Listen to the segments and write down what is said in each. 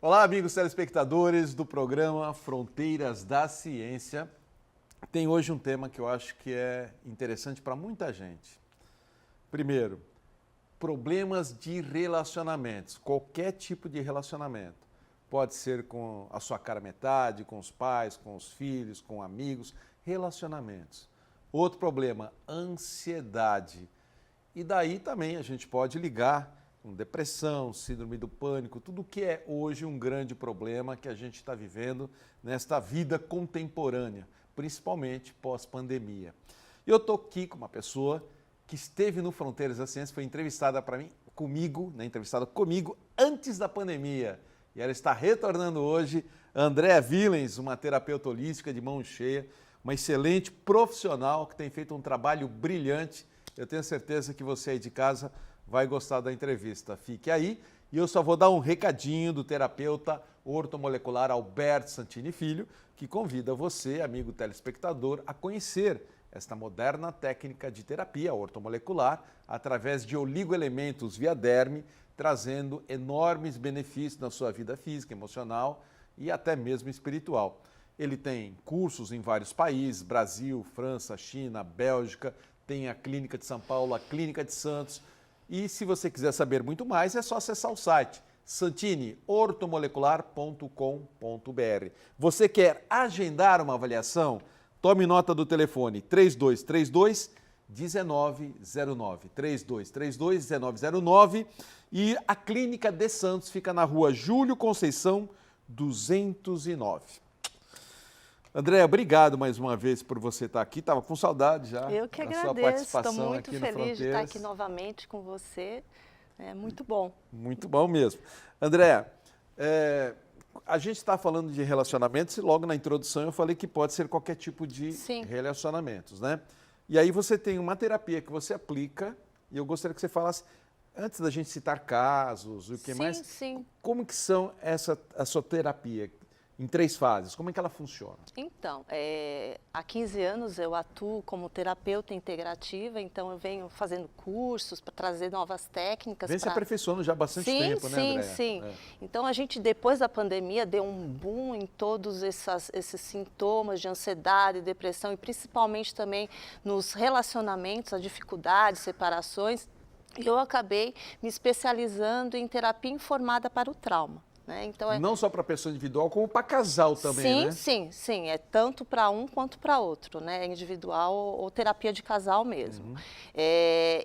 Olá, amigos telespectadores do programa Fronteiras da Ciência. Tem hoje um tema que eu acho que é interessante para muita gente. Primeiro, problemas de relacionamentos, qualquer tipo de relacionamento. Pode ser com a sua cara metade, com os pais, com os filhos, com amigos, relacionamentos. Outro problema, ansiedade. E daí também a gente pode ligar com depressão, síndrome do pânico, tudo que é hoje um grande problema que a gente está vivendo nesta vida contemporânea, principalmente pós-pandemia. E eu estou aqui com uma pessoa que esteve no Fronteiras da Ciência, foi entrevistada comigo antes da pandemia. E ela está retornando hoje, Andréa Villens, uma terapeuta holística de mão cheia, uma excelente profissional que tem feito um trabalho brilhante. Eu tenho certeza que você aí de casa vai gostar da entrevista. Fique aí e eu só vou dar um recadinho do terapeuta ortomolecular Alberto Santini Filho, que convida você, amigo telespectador, a conhecer esta moderna técnica de terapia ortomolecular através de oligoelementos via derme, trazendo enormes benefícios na sua vida física, emocional e até mesmo espiritual. Ele tem cursos em vários países, Brasil, França, China, Bélgica, tem a Clínica de São Paulo, a Clínica de Santos. E se você quiser saber muito mais, é só acessar o site santiniortomolecular.com.br. Você quer agendar uma avaliação? Tome nota do telefone 3232-1909, 3232-1909. E a Clínica de Santos fica na rua Júlio Conceição, 209. Andréa, obrigado mais uma vez por você estar aqui. Estava com saudade já. Eu que agradeço, estou muito feliz de estar aqui novamente com você. É muito bom. Muito bom mesmo. Andréa, a gente está falando de relacionamentos e logo na introdução eu falei que pode ser qualquer tipo de relacionamentos, né? E aí você tem uma terapia que você aplica e eu gostaria que você falasse, antes da gente citar casos, o que mais? Sim. Como que são a sua terapia? Em 3 fases, como é que ela funciona? Então, há 15 anos eu atuo como terapeuta integrativa, então eu venho fazendo cursos para trazer novas técnicas. Vem se aperfeiçoando já há bastante tempo, né, Andréa? Sim. Então a gente, depois da pandemia, deu um boom em todos esses sintomas de ansiedade, depressão e principalmente também nos relacionamentos, as dificuldades, separações. E eu acabei me especializando em terapia informada para o trauma. Então não só para pessoa individual, como para casal também, né? Sim. É tanto para um quanto para outro, né? Individual ou terapia de casal mesmo.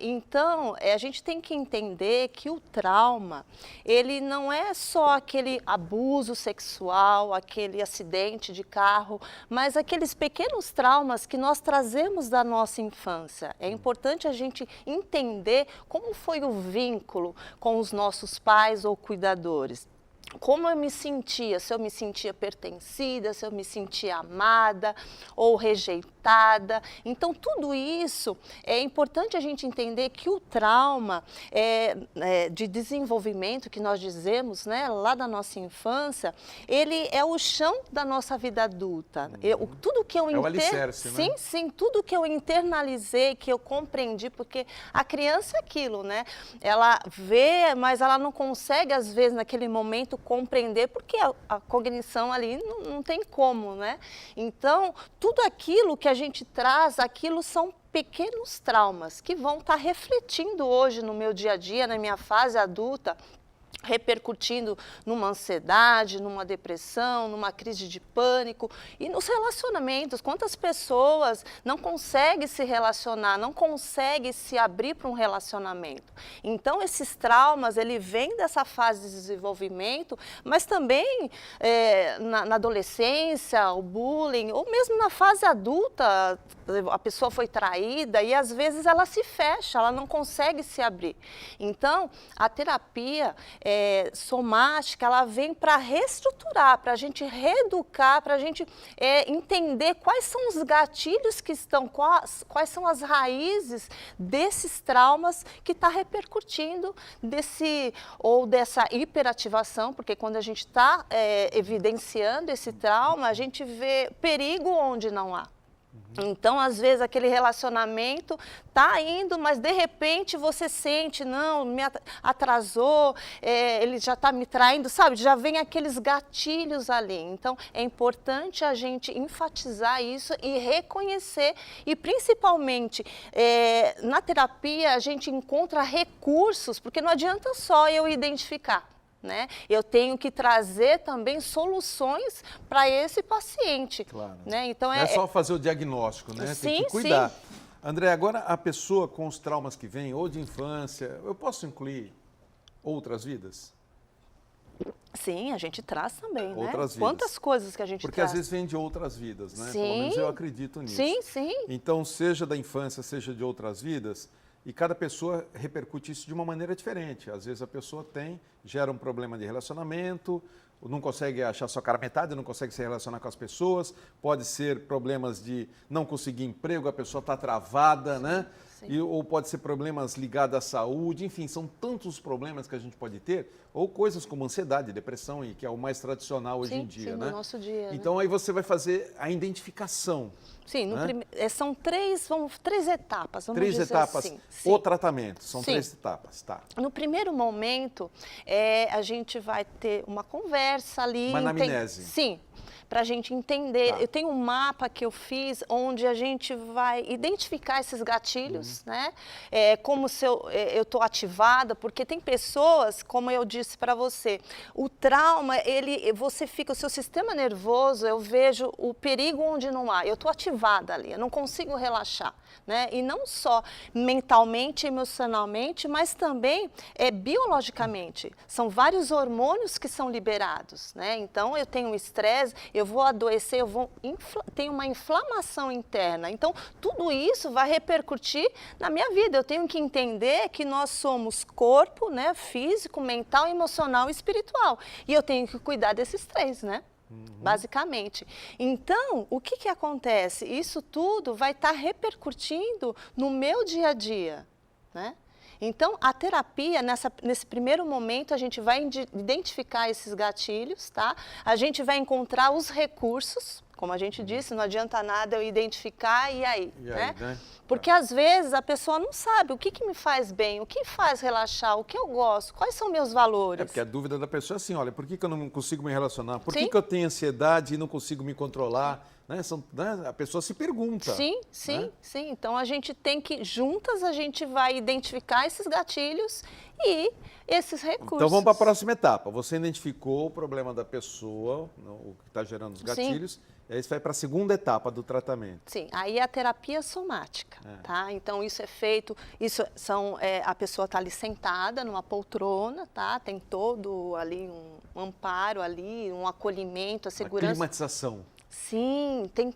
Então, a gente tem que entender que o trauma, ele não é só aquele abuso sexual, aquele acidente de carro, mas aqueles pequenos traumas que nós trazemos da nossa infância. É importante a gente entender como foi o vínculo com os nossos pais ou cuidadores. Como eu me sentia, se eu me sentia pertencida, se eu me sentia amada ou rejeitada. Então, tudo isso é importante a gente entender que o trauma de desenvolvimento, que nós dizemos, né, lá da nossa infância, ele é o chão da nossa vida adulta. Tudo que eu o alicerce, né? Sim, tudo que eu internalizei, que eu compreendi, porque a criança é aquilo, né? Ela vê, mas ela não consegue, às vezes, naquele momento, compreender, porque a cognição ali não tem como, né? Então, tudo aquilo que a gente traz, aquilo são pequenos traumas que vão estar refletindo hoje no meu dia a dia, na minha fase adulta, repercutindo numa ansiedade, numa depressão, numa crise de pânico e nos relacionamentos. Quantas pessoas não conseguem se relacionar, não conseguem se abrir para um relacionamento? Então, esses traumas, ele vem dessa fase de desenvolvimento, mas também na adolescência, o bullying, ou mesmo na fase adulta, a pessoa foi traída e às vezes ela se fecha, ela não consegue se abrir. Então, a terapia somática, ela vem para reestruturar, para a gente reeducar, para a gente entender quais são os gatilhos que estão, quais são as raízes desses traumas que está repercutindo dessa hiperativação, porque quando a gente está evidenciando esse trauma, a gente vê perigo onde não há. Então, às vezes, aquele relacionamento tá indo, mas de repente você sente, não, me atrasou, ele já está me traindo, sabe? Já vem aqueles gatilhos ali. Então, é importante a gente enfatizar isso e reconhecer, e principalmente na terapia a gente encontra recursos, porque não adianta só eu identificar. Né? Eu tenho que trazer também soluções para esse paciente. Claro. Né? Então, não é só fazer o diagnóstico, né? Sim, tem que cuidar. sim. André, agora a pessoa com os traumas que vem, ou de infância, eu posso incluir outras vidas? Sim, a gente traz também, outras né? Quantas coisas que a gente Porque traz. às vezes vem de outras vidas, né? Sim. Pelo menos eu acredito nisso. Sim, sim. Então, seja da infância, seja de outras vidas, e cada pessoa repercute isso de uma maneira diferente. Às vezes a pessoa gera um problema de relacionamento, não consegue achar sua cara metade, não consegue se relacionar com as pessoas, pode ser problemas de não conseguir emprego, a pessoa está travada, né? Ou pode ser problemas ligados à saúde, enfim, são tantos problemas que a gente pode ter, ou coisas como ansiedade, depressão, e que é o mais tradicional hoje em dia, né? No nosso dia. Então, né? aí você vai fazer a identificação. Sim, né? São três etapas, vamos três dizer etapas, assim. o tratamento, são Sim. 3 etapas, tá? No primeiro momento, a gente vai ter uma conversa ali. Uma anamnese. Sim, para a gente entender. Tá. Eu tenho um mapa que eu fiz onde a gente vai identificar esses gatilhos, né? Como se eu estou ativada, porque tem pessoas, como eu disse para você, o trauma, você fica, o seu sistema nervoso, eu vejo o perigo onde não há. Eu estou ativada ali, eu não consigo relaxar, né? E não só mentalmente, emocionalmente, mas também biologicamente. São vários hormônios que são liberados, né? Então, eu tenho um estresse, eu vou adoecer, tenho uma inflamação interna. Então, tudo isso vai repercutir na minha vida. Eu tenho que entender que nós somos corpo, né, físico, mental, emocional e espiritual. E eu tenho que cuidar desses 3, né? Basicamente. Então, o que acontece? Isso tudo vai estar repercutindo no meu dia a dia, né? Então, a terapia, nesse primeiro momento, a gente vai identificar esses gatilhos, tá? A gente vai encontrar os recursos, como a gente disse, não adianta nada eu identificar e aí, né? Porque às vezes a pessoa não sabe o que me faz bem, o que faz relaxar, o que eu gosto, quais são meus valores. Porque a dúvida da pessoa é assim, olha, por que eu não consigo me relacionar? Por que eu tenho ansiedade e não consigo me controlar? Né? A pessoa se pergunta. Sim. Então, a gente tem que, juntas, a gente vai identificar esses gatilhos e esses recursos. Então, vamos para a próxima etapa. Você identificou o problema da pessoa, o que está gerando os gatilhos, e aí você vai para a segunda etapa do tratamento. Sim, aí é a terapia somática, tá? Então, isso é feito, a pessoa está ali sentada numa poltrona, tá? Tem todo ali um amparo ali, um acolhimento, a segurança. A climatização. Sim, tem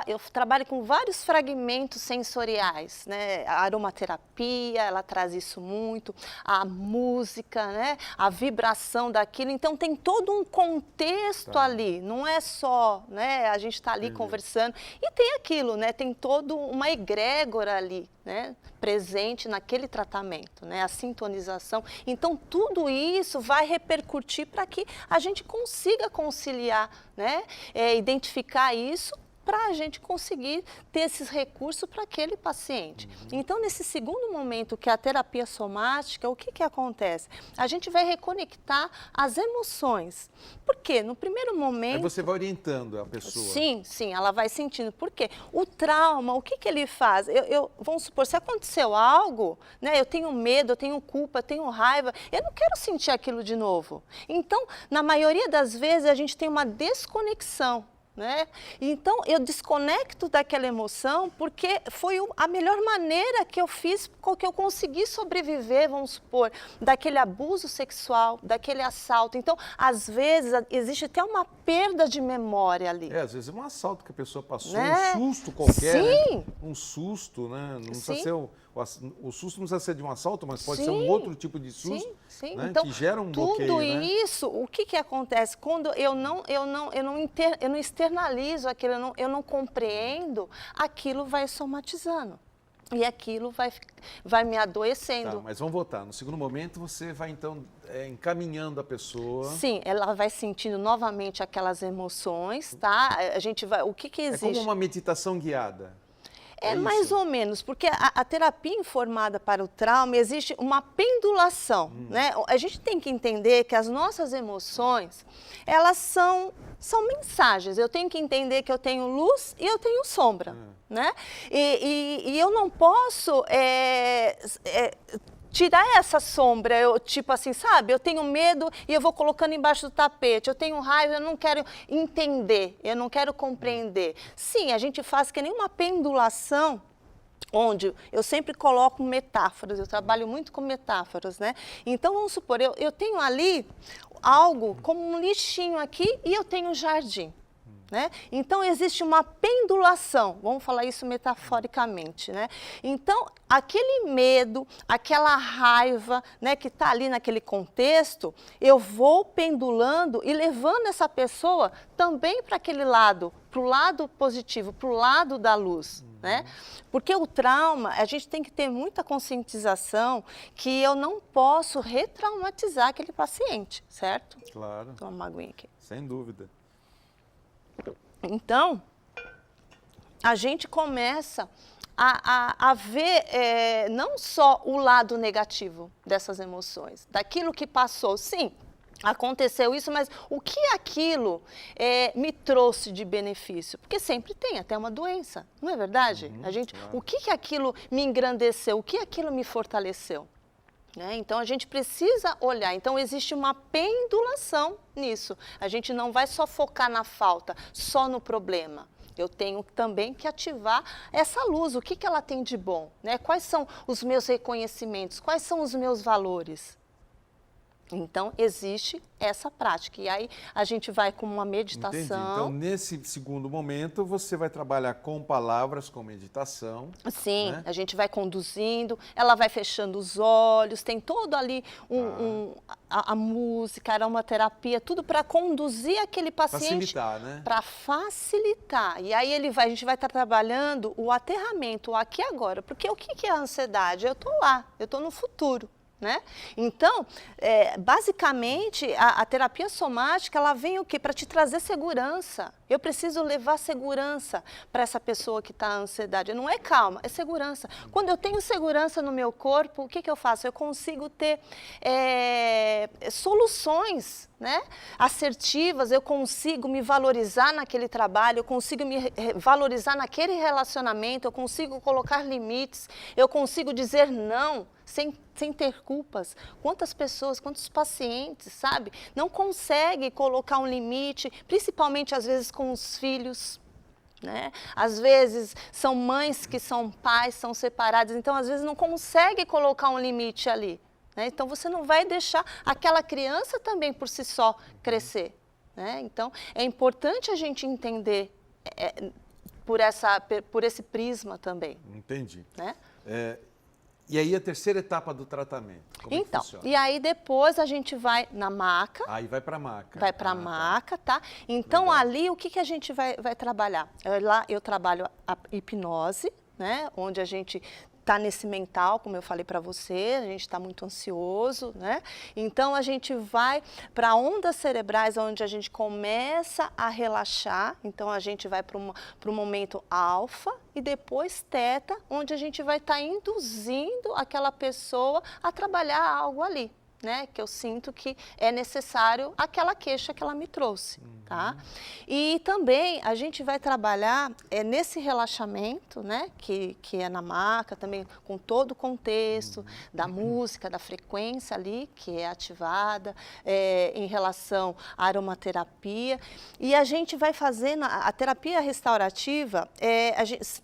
eu trabalho com vários fragmentos sensoriais, né? A aromaterapia, ela traz isso muito, a música, né? A vibração daquilo, então tem todo um contexto ali, não é só, né? A gente está ali conversando e tem aquilo, né? Tem toda uma egrégora ali, né? Presente naquele tratamento, né? A sintonização. Então, tudo isso vai repercutir para que a gente consiga conciliar, né? Identificar isso para a gente conseguir ter esses recursos para aquele paciente. Então, nesse segundo momento, que é a terapia somática, o que acontece? A gente vai reconectar as emoções. Por quê? No primeiro momento... Aí você vai orientando a pessoa. Sim, ela vai sentindo. Por quê? O trauma, o que ele faz? Vamos supor, se aconteceu algo, né, eu tenho medo, eu tenho culpa, eu tenho raiva, eu não quero sentir aquilo de novo. Então, na maioria das vezes, a gente tem uma desconexão. Né? Então, eu desconecto daquela emoção porque foi a melhor maneira que eu fiz, que eu consegui sobreviver, vamos supor, daquele abuso sexual, daquele assalto. Então, às vezes, existe até uma perda de memória ali. Às vezes é um assalto que a pessoa passou, né? Um susto qualquer, Sim. Né? Um susto, né? Não precisa Sim. ser o susto não precisa ser de um assalto, mas pode ser um outro tipo de susto, sim. Né? Então, que gera um bloqueio. Tudo né? isso, o que acontece? Quando eu não externalizo aquilo, eu não compreendo, aquilo vai somatizando. e aquilo vai me adoecendo. Tá, mas vamos voltar. No segundo momento, você vai, então, encaminhando a pessoa. Sim, ela vai sentindo novamente aquelas emoções, tá? A gente vai... O que existe? É como uma meditação guiada. É mais ou menos, porque a terapia informada para o trauma existe uma pendulação, né? A gente tem que entender que as nossas emoções, elas são mensagens. Eu tenho que entender que eu tenho luz e eu tenho sombra, né? E eu não posso tirar essa sombra, tipo assim, sabe? Eu tenho medo e eu vou colocando embaixo do tapete. Eu tenho raiva, eu não quero entender, eu não quero compreender. Sim, a gente faz que nem uma pendulação, onde eu sempre coloco metáforas, eu trabalho muito com metáforas, né? Então, vamos supor, eu tenho ali algo como um lixinho aqui e eu tenho um jardim. Né? Então, existe uma pendulação, vamos falar isso metaforicamente, né? Então, aquele medo, aquela raiva, né, que está ali naquele contexto, eu vou pendulando e levando essa pessoa também para aquele lado, para o lado positivo, para o lado da luz. Né? Porque o trauma, a gente tem que ter muita conscientização que eu não posso retraumatizar aquele paciente, certo? Claro. Toma uma aguinha aqui. Sem dúvida. Então, a gente começa a ver não só o lado negativo dessas emoções, daquilo que passou. Sim, aconteceu isso, mas o que aquilo me trouxe de benefício? Porque sempre tem até uma doença, não é verdade? O que aquilo me engrandeceu, o que aquilo me fortaleceu? Então, a gente precisa olhar. Então, existe uma pendulação nisso. A gente não vai só focar na falta, só no problema. Eu tenho também que ativar essa luz. O que ela tem de bom? Né? Quais são os meus reconhecimentos? Quais são os meus valores? Então, existe essa prática. E aí, a gente vai com uma meditação. Entendi. Então, nesse segundo momento, você vai trabalhar com palavras, com meditação. Sim, né? A gente vai conduzindo, ela vai fechando os olhos, tem todo ali a música, a aromaterapia, tudo para conduzir aquele paciente. Facilitar, né? Para facilitar. E aí a gente vai estar trabalhando o aterramento, o aqui e agora. Porque o que é a ansiedade? Eu estou lá, eu estou no futuro. Né? Então, basicamente, a terapia somática, ela vem o quê? Para te trazer segurança. Eu preciso levar segurança para essa pessoa que está em ansiedade. Não é calma, é segurança. Quando eu tenho segurança no meu corpo, o que eu faço? Eu consigo ter soluções, né, assertivas, eu consigo me valorizar naquele trabalho, eu consigo me valorizar naquele relacionamento, eu consigo colocar limites, eu consigo dizer não sem ter culpas. Quantas pessoas, quantos pacientes, sabe, não conseguem colocar um limite, principalmente às vezes com os filhos. Né? Às vezes são mães que são pais, são separados, então às vezes não consegue colocar um limite ali. Né? Então você não vai deixar aquela criança também por si só crescer. Né? Então é importante a gente entender por esse prisma também. Entendi. Né? E aí a terceira etapa do tratamento, como então, que funciona? E aí depois a gente vai na maca. Aí vai para a maca. Vai para a maca, tá? Então, legal. Ali, o que a gente vai trabalhar? Lá eu trabalho a hipnose, né? Onde a gente está nesse mental, como eu falei para você, a gente está muito ansioso, né? Então, a gente vai para ondas cerebrais, onde a gente começa a relaxar. Então, a gente vai para o momento alfa e depois teta, onde a gente vai estar induzindo aquela pessoa a trabalhar algo ali. Né, que eu sinto que é necessário aquela queixa que ela me trouxe, tá? E também a gente vai trabalhar nesse relaxamento, né, que é na maca, também com todo o contexto da música, da frequência ali, que é ativada, em relação à aromaterapia. E a gente vai fazendo, a terapia restaurativa,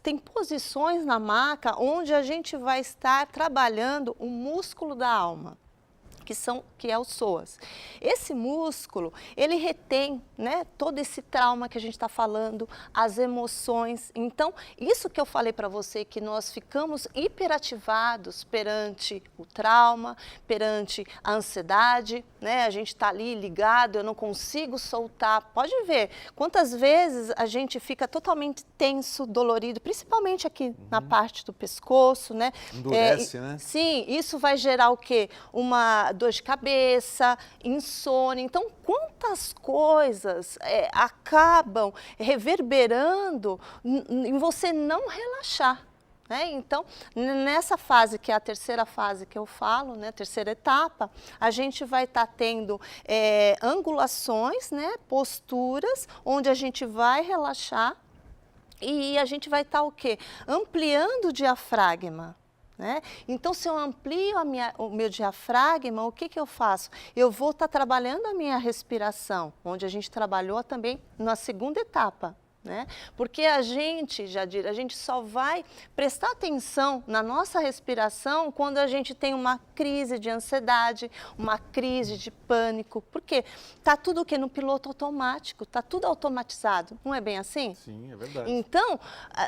tem posições na maca onde a gente vai estar trabalhando o músculo da alma. que é o psoas. Esse músculo, ele retém, né, todo esse trauma que a gente está falando, as emoções. Então, isso que eu falei para você, que nós ficamos hiperativados perante o trauma, perante a ansiedade, né? A gente está ali ligado, eu não consigo soltar. Pode ver quantas vezes a gente fica totalmente tenso, dolorido, principalmente aqui na parte do pescoço, né? Endurece, né? Sim, isso vai gerar o quê? Uma dor de cabeça, insônia. Então, quantas coisas acabam reverberando em você não relaxar. Então, nessa fase, que é a terceira fase que eu falo, né, terceira etapa, a gente vai estar tendo angulações, né, posturas, onde a gente vai relaxar e a gente vai estar o quê? Ampliando o diafragma. Né? Então, se eu amplio o meu diafragma, o que eu faço? Eu vou estar trabalhando a minha respiração, onde a gente trabalhou também na segunda etapa. Né? Porque a gente só vai prestar atenção na nossa respiração quando a gente tem uma crise de ansiedade, uma crise de pânico. Por quê? Está tudo o quê? No piloto automático, está tudo automatizado. Não é bem assim? Sim, é verdade. Então,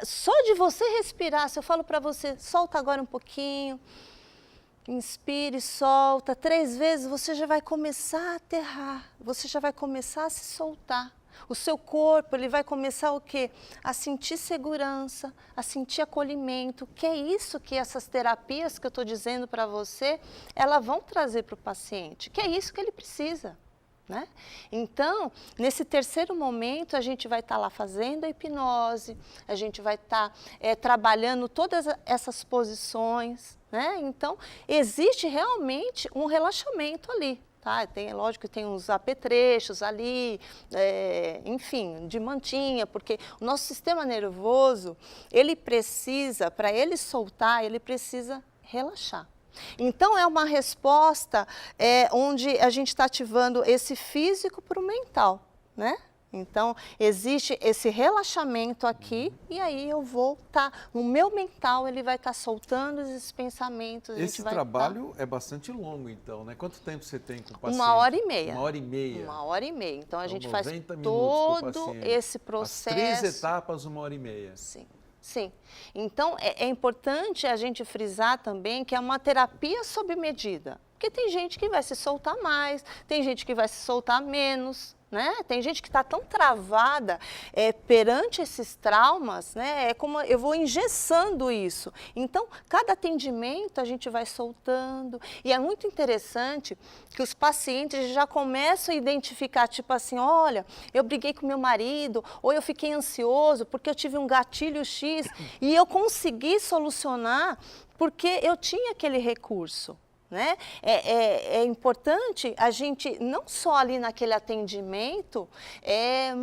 só de você respirar, se eu falo para você, solta agora um pouquinho, inspire, solta, 3 vezes, você já vai começar a aterrar, você já vai começar a se soltar. O seu corpo, ele vai começar o quê? A sentir segurança, a sentir acolhimento, que é isso que essas terapias que eu estou dizendo para você, elas vão trazer para o paciente, que é isso que ele precisa. Né? Então, nesse terceiro momento, a gente vai estar lá fazendo a hipnose, a gente vai estar trabalhando todas essas posições, né? Então, existe realmente um relaxamento ali. Tá? Lógico que tem uns apetrechos ali, enfim, de mantinha, porque o nosso sistema nervoso, ele precisa, para ele soltar, ele precisa relaxar. Então, é uma resposta onde a gente está ativando esse físico para o mental, né? Então, existe esse relaxamento aqui e aí eu vou estar, o meu mental, ele vai estar soltando esses pensamentos. Esse trabalho é bastante longo, então, né? Quanto tempo você tem com o paciente? 1h30. 1h30. 1h30. Então, a gente faz 90 todo esse processo. As 3 etapas, 1h30. Sim. Sim. Então, é importante a gente frisar também que é uma terapia sob medida. Porque tem gente que vai se soltar mais, tem gente que vai se soltar menos. Né? Tem gente que está tão travada perante esses traumas, né? É como eu vou engessando isso. Então, cada atendimento a gente vai soltando. E é muito interessante que os pacientes já começam a identificar, tipo assim, olha, eu briguei com meu marido, ou eu fiquei ansioso porque eu tive um gatilho X e eu consegui solucionar porque eu tinha aquele recurso. Né? É importante a gente, não só ali naquele atendimento,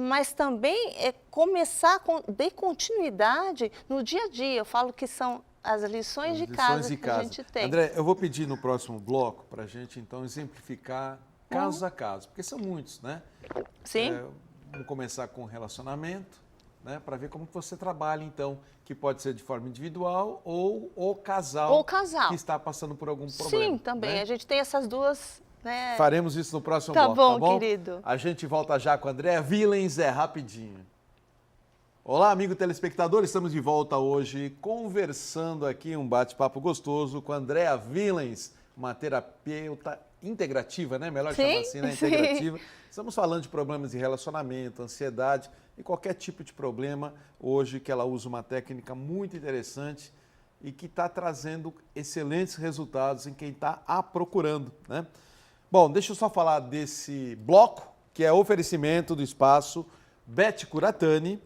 mas também começar a dar continuidade no dia a dia. Eu falo que são as lições de casa que a gente tem. André, eu vou pedir no próximo bloco para a gente, então, exemplificar caso a caso, porque são muitos, né? Sim. Vamos começar com relacionamento, né? Para ver como você trabalha, então, que pode ser de forma individual ou o casal, que está passando por algum problema. Sim, também. Né? A gente tem essas duas... Né? Faremos isso no próximo bloco, tá bom? Querido. A gente volta já com a Andréa Villens, rapidinho. Olá, amigo telespectador, estamos de volta hoje conversando aqui, um bate-papo gostoso com a Andréa Villens, uma terapeuta integrativa, né? Melhor chamar assim, né? Integrativa. Sim. Estamos falando de problemas de relacionamento, ansiedade e qualquer tipo de problema hoje que ela usa uma técnica muito interessante e que está trazendo excelentes resultados em quem está a procurando, né? Bom, deixa eu só falar desse bloco, que é oferecimento do espaço Beth Curatani,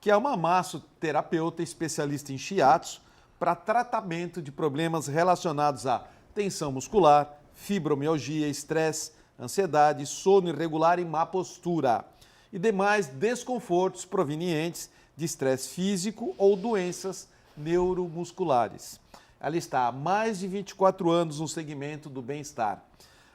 que é uma massoterapeuta especialista em shiatsu para tratamento de problemas relacionados a tensão muscular, fibromialgia, estresse, ansiedade, sono irregular e má postura e demais desconfortos provenientes de estresse físico ou doenças neuromusculares. Ela está há mais de 24 anos no segmento do bem-estar.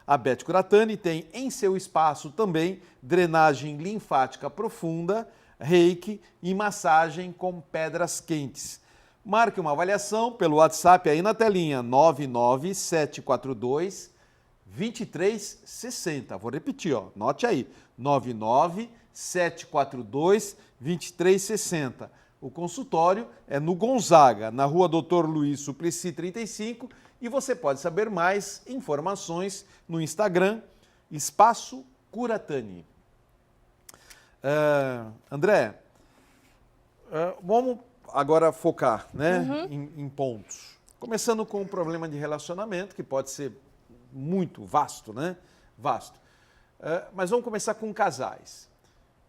A Beth Curatani tem em seu espaço também drenagem linfática profunda, reiki e massagem com pedras quentes. Marque uma avaliação pelo WhatsApp aí na telinha 99742 2360. Vou repetir, ó, note aí, 99742-2360. O consultório é no Gonzaga, na rua Doutor Luiz Suplicy 35, e você pode saber mais informações no Instagram, Espaço Curatani. André, vamos agora focar, né, em pontos. Começando com o problema de relacionamento, que pode ser muito vasto, né? Vasto. Mas vamos começar com casais.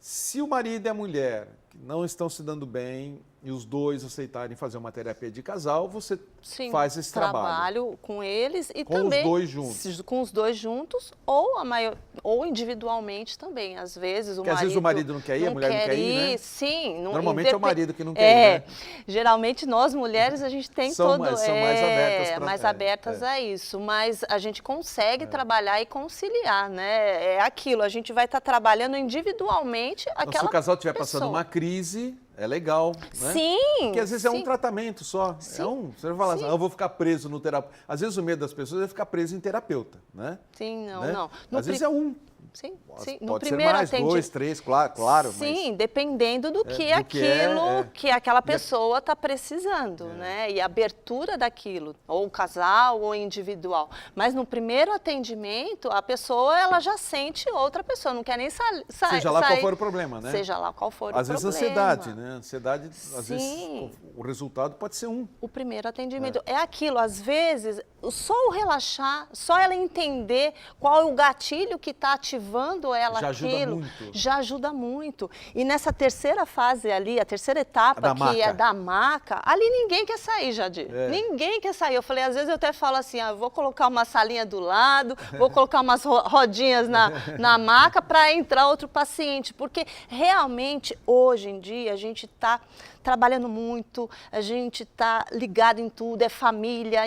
Se o marido e a mulher que não estão se dando bem e os dois aceitarem fazer uma terapia de casal, você faz esse trabalho com eles e com também os dois juntos. Com os dois juntos ou individualmente também. Às vezes Porque às vezes o marido não quer ir, a mulher não quer ir, né? Sim. Normalmente é o marido que não quer ir, né? Geralmente nós mulheres a gente tem são mais abertas mais abertas a isso, mas a gente consegue trabalhar e conciliar, né? É aquilo, a gente vai estar trabalhando individualmente aquela pessoa. Se o casal estiver passando uma crise, é legal, né? Sim. Porque às vezes é um tratamento só. Sim. Você vai falar assim, eu vou ficar preso no terapeuta. Às vezes o medo das pessoas é ficar preso em terapeuta, né? Sim, não, né? não. Às vezes é um. Sim. No pode ser mais, 2, 3, claro. Sim, mas dependendo do que que aquela pessoa está precisando, né? E a abertura daquilo, ou casal ou individual. Mas no primeiro atendimento, a pessoa ela já sente outra pessoa, não quer nem sair. Seja lá qual for o problema, né? Seja lá qual for o problema. Às vezes ansiedade, né? Ansiedade, às vezes o resultado pode ser um. O primeiro atendimento é aquilo, às vezes, só o relaxar, só ela entender qual é o gatilho que está ativando ela já ajuda muito. E nessa terceira fase ali, a terceira etapa, é da maca, ali ninguém quer sair, Jadir. Ninguém quer sair. Eu falei, às vezes eu até falo assim, vou colocar uma salinha do lado, vou colocar umas rodinhas na maca para entrar outro paciente, porque realmente hoje em dia a gente está trabalhando muito, a gente está ligado em tudo, é família,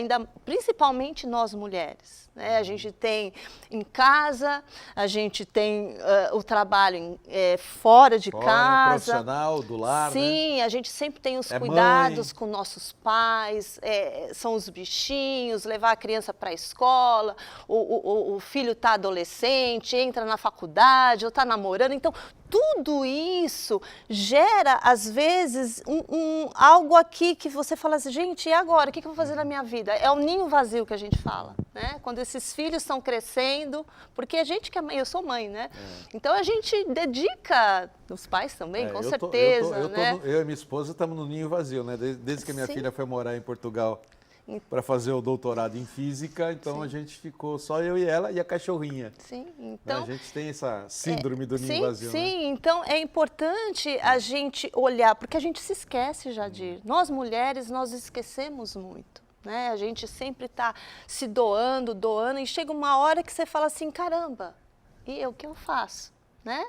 principalmente nós mulheres. Né? A gente tem em casa, a gente tem o trabalho fora de casa. Profissional, do lar, sim, né? A gente sempre tem os cuidados com nossos pais, são os bichinhos, levar a criança para a escola, o filho está adolescente, entra na faculdade, ou está namorando, então tudo isso gera, às vezes, algo aqui que você fala assim, gente, e agora? O que eu vou fazer na minha vida? É o ninho vazio que a gente fala, né? Quando esses filhos estão crescendo, porque a gente que é mãe, eu sou mãe, né? Então a gente dedica, os pais também, com certeza, né? Eu e minha esposa estamos no ninho vazio, né? Desde que minha filha foi morar em Portugal para fazer o doutorado em física, então a gente ficou só eu e ela e a cachorrinha. Sim, então... A gente tem essa síndrome do ninho vazio, Sim, né? Então é importante a gente olhar, porque a gente se esquece, Jadir. Nós mulheres, nós esquecemos muito. Né? A gente sempre está se doando, e chega uma hora que você fala assim, caramba, e eu, o que eu faço? Né?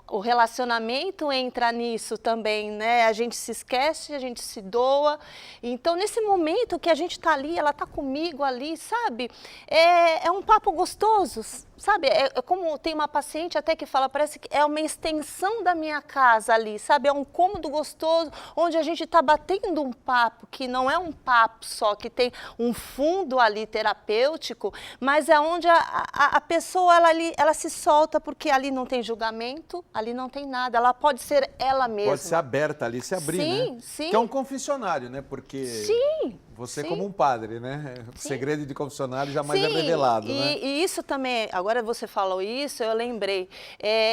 O relacionamento entra nisso também, né? A gente se esquece, a gente se doa. Então, nesse momento que a gente está ali, ela está comigo ali, sabe? É um papo gostoso, sabe? É como tem uma paciente até que fala, parece que é uma extensão da minha casa ali, sabe? É um cômodo gostoso, onde a gente está batendo um papo, que não é um papo só, que tem um fundo ali terapêutico, mas é onde a pessoa, ela se solta, porque ali não tem julgamento, ali não tem nada, ela pode ser ela mesma. Pode ser aberta ali, se abrir, né? Sim. Que é um confessionário, né? Porque você como um padre, né? O segredo de confessionário jamais é revelado, né? E isso também, agora você falou isso, eu lembrei.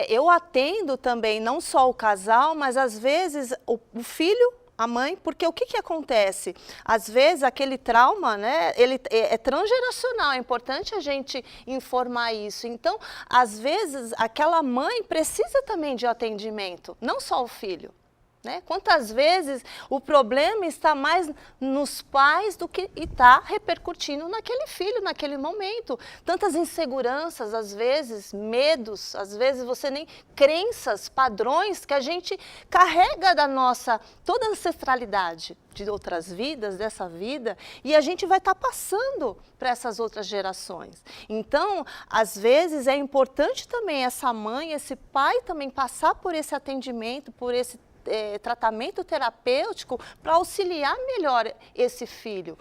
Eu atendo também não só o casal, mas às vezes o filho, a mãe, porque o que acontece? Às vezes aquele trauma, né, ele é transgeracional, é importante a gente informar isso. Então, às vezes, aquela mãe precisa também de atendimento, não só o filho. Né? Quantas vezes o problema está mais nos pais do que está repercutindo naquele filho, naquele momento. Tantas inseguranças, às vezes, medos, às vezes você nem crenças, padrões que a gente carrega da nossa toda a ancestralidade de outras vidas, dessa vida, e a gente vai estar passando para essas outras gerações. Então, às vezes é importante também essa mãe, esse pai também passar por esse atendimento, por esse tratamento terapêutico para auxiliar melhor esse filho.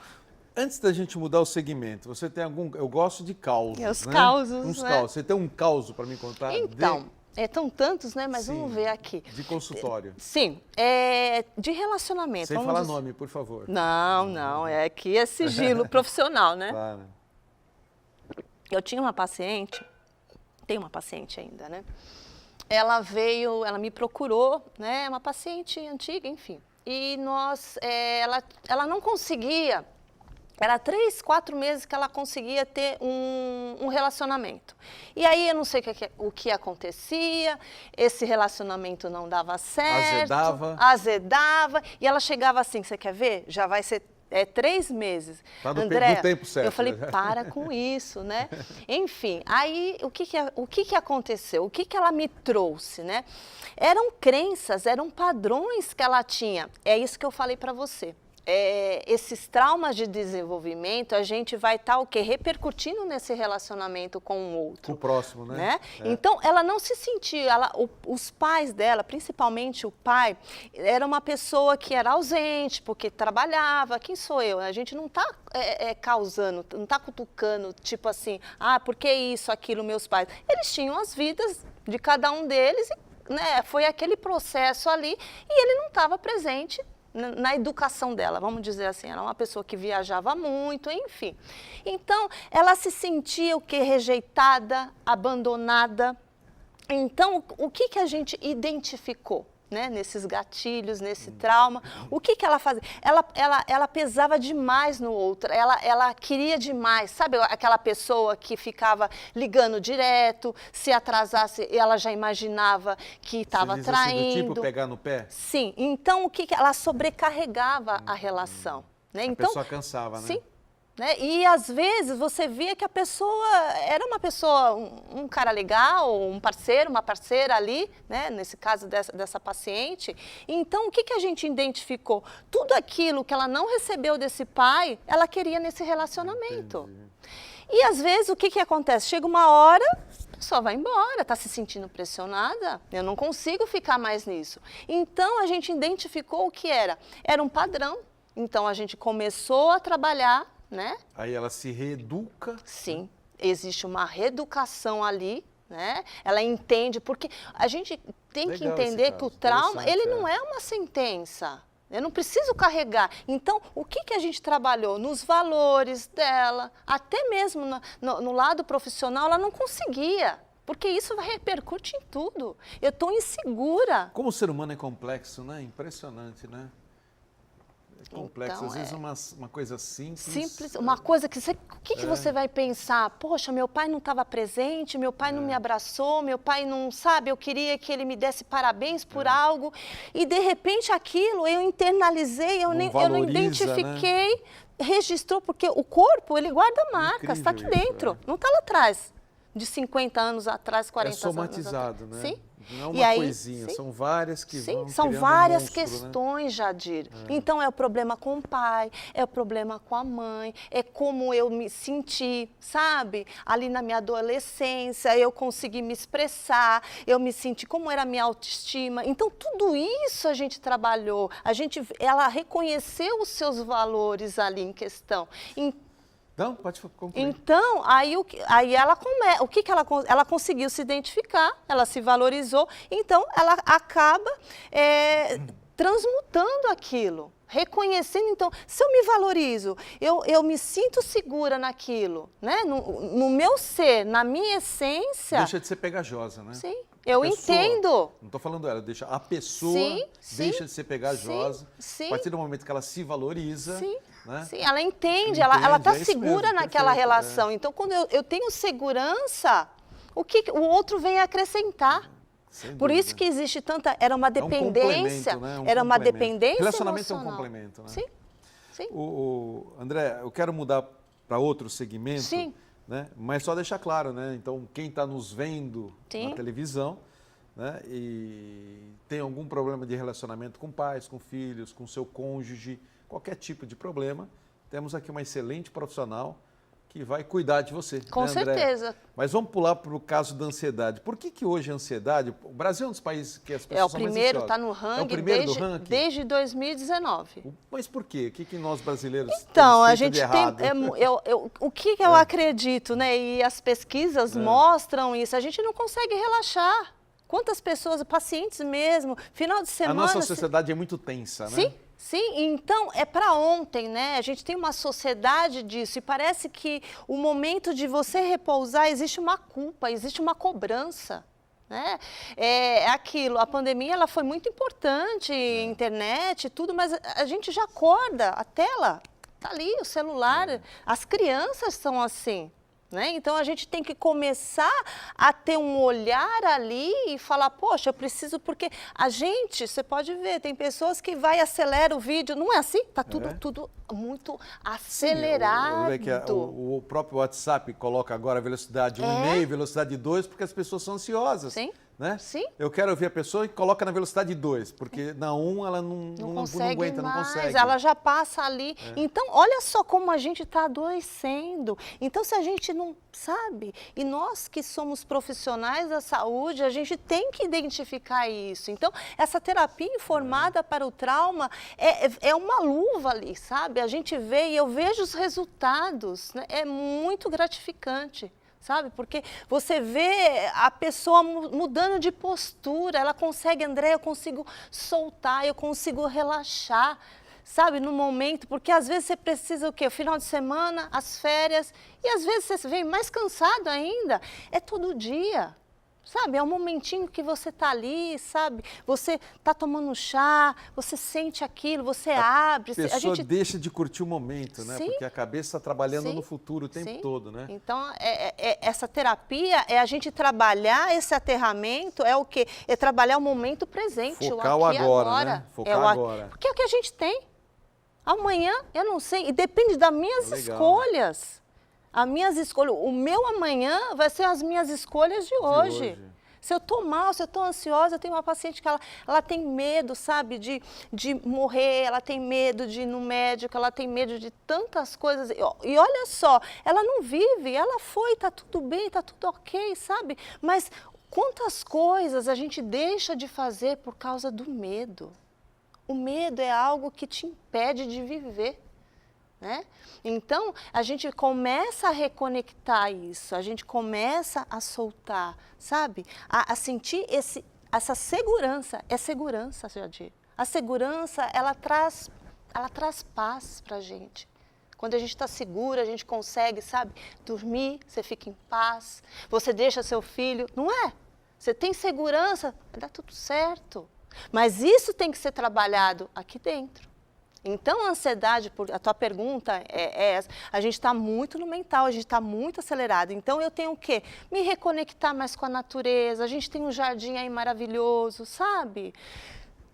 Antes da gente mudar o segmento, você tem algum... Eu gosto de causos, Os né? causos, Uns né? causos. Você tem um causo para me contar? Então, tão tantos, né? Mas Sim, vamos ver aqui. de consultório. Sim, de relacionamento. Sem vamos falar dizer- nome, por favor. Não, aqui é sigilo profissional, né? Claro. Eu tinha uma paciente, tenho uma paciente ainda, né? Ela veio, ela me procurou, né? Uma paciente antiga, enfim. E ela não conseguia, era 3, 4 meses que ela conseguia ter um relacionamento. E aí eu não sei o que acontecia, esse relacionamento não dava certo. Azedava. E ela chegava assim, você quer ver? Já vai ser 3 meses. Tá André, no tempo certo. eu falei, para com isso, né? Enfim, aí o que aconteceu? O que ela me trouxe, né? Eram crenças, eram padrões que ela tinha. É isso que eu falei para você. Esses traumas de desenvolvimento, a gente vai estar o quê? Repercutindo nesse relacionamento com o outro. Com o próximo, né? Então, ela não se sentia, os pais dela, principalmente o pai, era uma pessoa que era ausente, porque trabalhava. Quem sou eu? A gente não está causando, não está cutucando, tipo assim, por que isso, aquilo, meus pais? Eles tinham as vidas de cada um deles, né? Foi aquele processo ali, e ele não estava presente na educação dela, vamos dizer assim. Ela era uma pessoa que viajava muito, enfim. Então, ela se sentia o quê? Rejeitada, abandonada. Então, o que a gente identificou, né? Nesses gatilhos, nesse trauma? O que ela fazia? Ela pesava demais no outro, ela queria demais. Sabe aquela pessoa que ficava ligando direto, se atrasasse, ela já imaginava que estava traindo. Assim, do tipo pegar no pé? Sim, então ela sobrecarregava a relação. Né? A pessoa cansava, né? Sim. Né? E às vezes você via que a pessoa era uma pessoa, um cara legal, um parceiro, uma parceira ali, né? Nesse caso dessa paciente. Então, o que a gente identificou? Tudo aquilo que ela não recebeu desse pai, ela queria nesse relacionamento. Entendi. E às vezes o que acontece? Chega uma hora, a pessoa vai embora, está se sentindo pressionada, eu não consigo ficar mais nisso. Então, a gente identificou o que era. Era um padrão. Então, a gente começou a trabalhar, né? Aí ela se reeduca. Sim, existe uma reeducação ali, né? Ela entende, porque a gente tem que entender que o trauma, ele não é uma sentença. Eu não preciso carregar. Então, o que a gente trabalhou? Nos valores dela, até mesmo no lado profissional, ela não conseguia. Porque isso repercute em tudo. Eu estou insegura. Como o ser humano é complexo, né? Impressionante, né? Complexo, Então, às vezes uma coisa simples. Simples, uma coisa que você... O que você vai pensar? Poxa, meu pai não estava presente, meu pai não me abraçou, meu pai não sabe, eu queria que ele me desse parabéns por algo. E de repente aquilo eu internalizei, eu não identifiquei, né? Registrou, porque o corpo, ele guarda marcas, está aqui dentro, não está lá atrás. De 50 anos atrás, 40 anos atrás. É somatizado, né? Sim. Não é uma coisinha, sim, são várias que vão são criando várias monstro, questões, né? Jadir. Então, é o problema com o pai, é o problema com a mãe, é como eu me senti, sabe? Ali na minha adolescência, eu consegui me expressar, eu me senti, como era a minha autoestima. Então, tudo isso a gente trabalhou, ela reconheceu os seus valores ali em questão. Não, pode concluir. Então, aí ela conseguiu se identificar, ela se valorizou, então ela acaba transmutando aquilo, reconhecendo. Então, se eu me valorizo, eu me sinto segura naquilo, né? No meu ser, na minha essência. Deixa de ser pegajosa, né? Sim. Eu entendo. Não estou falando ela, a pessoa deixa de ser pegajosa. Sim. A partir do momento que ela se valoriza. Sim. Né? Sim, ela entende, ela está segura mesmo, naquela perfeito, relação. Então, quando eu tenho segurança, o outro vem acrescentar. Por isso que existe tanta... Era uma dependência. Era uma dependência relacionamento emocional. É um complemento, né? Sim, sim. André, eu quero mudar para outro segmento. Sim. Né? Mas só deixar claro, né? Então, quem está nos vendo na televisão, né? E tem algum problema de relacionamento com pais, com filhos, com seu cônjuge, qualquer tipo de problema, temos aqui uma excelente profissional que vai cuidar de você. Com né, André? certeza. Mas vamos pular para o caso da ansiedade. Por que hoje a ansiedade... O Brasil é um dos países que as pessoas são mais ansiosas. É o primeiro, está no ranking, é o primeiro do ranking? Desde 2019. Mas por quê? O que nós brasileiros então, temos a gente de errado? o que eu acredito, né? E as pesquisas mostram isso. A gente não consegue relaxar. Quantas pessoas, pacientes mesmo, final de semana... A nossa sociedade é muito tensa, né? Sim. Sim, então é para ontem, né? A gente tem uma sociedade disso e parece que o momento de você repousar existe uma culpa, existe uma cobrança. Né? É aquilo, a pandemia ela foi muito importante, internet, tudo, mas a gente já acorda, a tela tá ali, o celular, as crianças são assim. Né? Então, a gente tem que começar a ter um olhar ali e falar, poxa, eu preciso, porque a gente, você pode ver, tem pessoas que vai acelera o vídeo, não é assim? Está tudo muito acelerado. Sim, o próprio WhatsApp coloca agora a velocidade 1,5, velocidade 2, porque as pessoas são ansiosas. Sim. Né? Sim. Eu quero ouvir a pessoa e coloca na velocidade 2, porque na 1 ela não aguenta, não consegue. Ela já passa ali. Então, olha só como a gente está adoecendo. Então, se a gente não sabe, e nós que somos profissionais da saúde, a gente tem que identificar isso. Então, essa terapia informada para o trauma é uma luva ali, sabe? A gente vê e eu vejo os resultados, né? É muito gratificante. Sabe? Porque você vê a pessoa mudando de postura, ela consegue, André, eu consigo soltar, eu consigo relaxar, sabe? No momento, porque às vezes você precisa o quê? O final de semana, as férias, e às vezes você vem mais cansado ainda, é todo dia. Sabe, é um momentinho que você está ali, sabe? Você está tomando chá, você sente aquilo, você abre. A pessoa deixa de curtir o momento, né? Sim. Porque a cabeça está trabalhando no futuro o tempo todo, né? Então, essa terapia é a gente trabalhar esse aterramento, é o quê? É trabalhar o momento presente, focar o aqui agora, né? Focar agora. Porque é o que a gente tem. Amanhã, eu não sei, e depende das minhas escolhas. As minhas escolhas, o meu amanhã vai ser as minhas escolhas de hoje. Se eu estou mal, se eu estou ansiosa, eu tenho uma paciente que ela tem medo, sabe, de morrer, ela tem medo de ir no médico, ela tem medo de tantas coisas. E olha só, ela não vive, ela foi, está tudo bem, está tudo ok, sabe? Mas quantas coisas a gente deixa de fazer por causa do medo? O medo é algo que te impede de viver. Né? Então, a gente começa a reconectar isso, a gente começa a soltar, sabe? A sentir essa segurança, é segurança, Jadir. A segurança, ela traz paz para a gente. Quando a gente está segura, a gente consegue, sabe, dormir, você fica em paz, você deixa seu filho, não é? Você tem segurança, dá tudo certo. Mas isso tem que ser trabalhado aqui dentro. Então, a ansiedade, a tua pergunta é essa, a gente está muito no mental, a gente está muito acelerado. Então, eu tenho o quê? Me reconectar mais com a natureza, a gente tem um jardim aí maravilhoso, sabe?